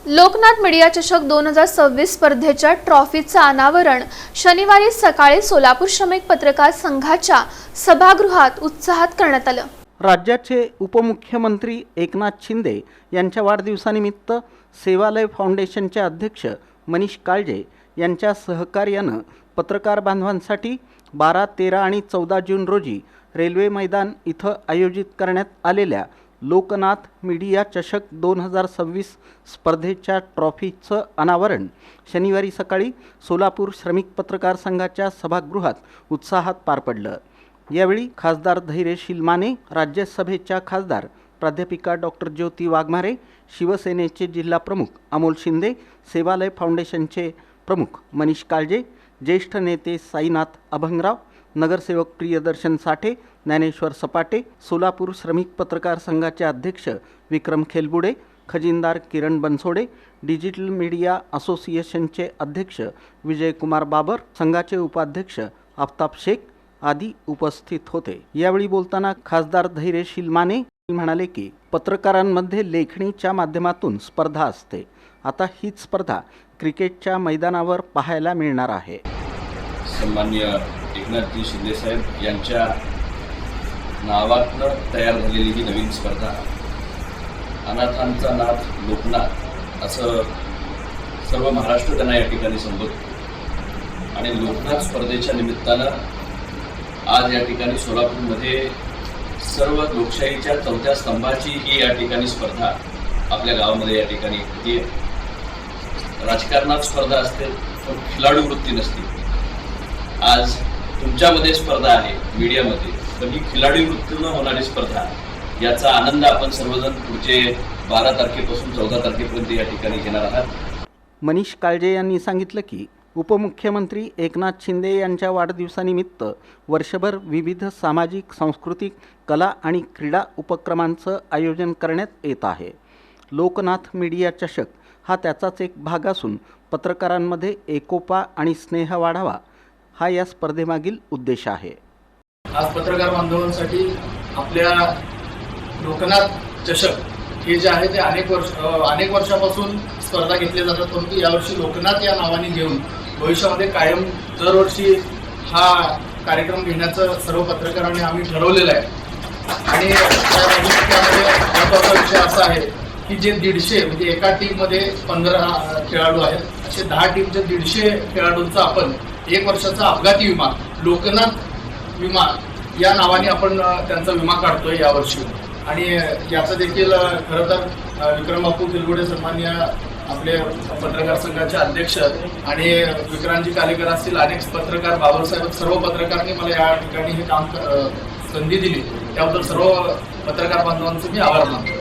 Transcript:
Loknath media चषक 2026 स्पर्धेच्या ट्रॉफीचं अनावरण शनिवारी सकाळी सोलापूर श्रमिक पत्रकार संघाच्या सभागृहात उत्साहात करण्यात आलं। राज्याचे उपमुख्यमंत्री एकनाथ शिंदे यांच्या वाढदिवसानिमित्त सेवालय फाउंडेशनचे अध्यक्ष मनीष काळजे यांच्या सहकार्यानं पत्रकार बांधवांसाठी 12, 13 आणि 14 जून रोजी रेल्वे मैदान इथं आयोजित करण्यात आलेल्या लोकनाथ मीडिया चषक 2026 स्पर्धेच्या ट्रॉफीचं अनावरण शनिवारी सकाळी सोलापूर श्रमिक पत्रकार संघाच्या सभागृहात उत्साहात पार पडलं। यावेळी खासदार धैर्यशील माने, राज्यसभेच्या खासदार प्राध्यापिका डॉक्टर ज्योती वाघमारे, शिवसेनेचे जिल्हा प्रमुख अमोल शिंदे, सेवालय फाउंडेशनचे प्रमुख मनीष काळजे, ज्येष्ठ नेते साईनाथ अभंगराव, नगरसेवक प्रियदर्शन साठे, ज्ञानेश्वर सपाटे, सोलापूर श्रमिक पत्रकार संघाचे अध्यक्ष विक्रम खेलबुडे, खजिनदार किरण बनसोडे, डिजिटल मीडिया असोसिएशनचे अध्यक्ष विजयकुमार बाबर, संघाचे उपाध्यक्ष आफताब शेख आदी उपस्थित होते। यावेळी बोलताना खासदार धैर्यशील माने म्हणाले की पत्रकारांमध्ये लेखणीच्या माध्यमातून स्पर्धा असते। आता हीच स्पर्धा क्रिकेटच्या मैदानावर पाहायला मिळणार आहे। सन्माननीय एकनाथजी शिंदे साहेब यांच्या नावातनं तयार झालेली ही नवीन स्पर्धा अनाथांचा नाथ लोकनाथ असं सर्व महाराष्ट्र त्यांना या ठिकाणी संबोधतो आणि लोकनाथ स्पर्धेच्या निमित्तानं आज या ठिकाणी सोलापूरमध्ये सर्व लोकशाहीच्या 4थ्या स्तंभाची ही या ठिकाणी स्पर्धा आपल्या गावामध्ये या ठिकाणी होती। राजकारणात स्पर्धा असते पण खिलाडू वृत्ती नसते। आज तुमच्यामध्ये स्पर्धा आहे मीडियामध्ये, पण ही खिलाडी वृत्तीनं होणारी स्पर्धा, याचा आनंद आपण सर्वजण पुढचे 12 तारखेपासून 14 तारखेपर्यंत या ठिकाणी घेणार आहात। मनीष काळजे यांनी सांगितलं की उपमुख्यमंत्री एकनाथ शिंदे यांच्या वाढदिवसानिमित्त वर्षभर विविध सामाजिक, सांस्कृतिक, कला आणि क्रीडा उपक्रमांचं आयोजन करण्यात येत आहे। लोकनाथ मीडिया चषक हा त्याचाच एक भाग असून पत्रकारांमध्ये एकोपा आणि स्नेह वाढावा हा या स्पर्धेमागील उद्देश आहे। आज पत्रकार बांधवांसाठी आपल्या लोकनाथ चषक हे जे आहे ते अनेक वर्षापासून स्पर्धा घेतल्या जातात, परंतु यावर्षी लोकनाथ या नावाने घेऊन भविष्यामध्ये कायम दरवर्षी हा कार्यक्रम घेण्याचं सर्व पत्रकारांनी आम्ही ठरवलेलं आहे। आणि त्यामध्ये महत्त्वाचा विषय असा आहे की जे 150 म्हणजे एका टीममध्ये 15 खेळाडू आहेत, असे 10 टीमचे 150 खेळाडूंचा आपण 1 वर्षाचा अपघाती विमा लोकनाथ विमा या नावाने आपण त्यांचा विमा काढतोय यावर्षी। आणि याचं देखील खरं तर विक्रम बापू खेलबुडे सन्माननीय आपले पत्रकार संघाचे अध्यक्ष आणि विक्रांतजी कालेकर असतील, अनेक पत्रकार, बाबासाहेब, सर्व पत्रकारांनी मला या ठिकाणी हे काम संधी दिली, त्याबद्दल सर्व पत्रकार बांधवांचे मी आभार मानतो।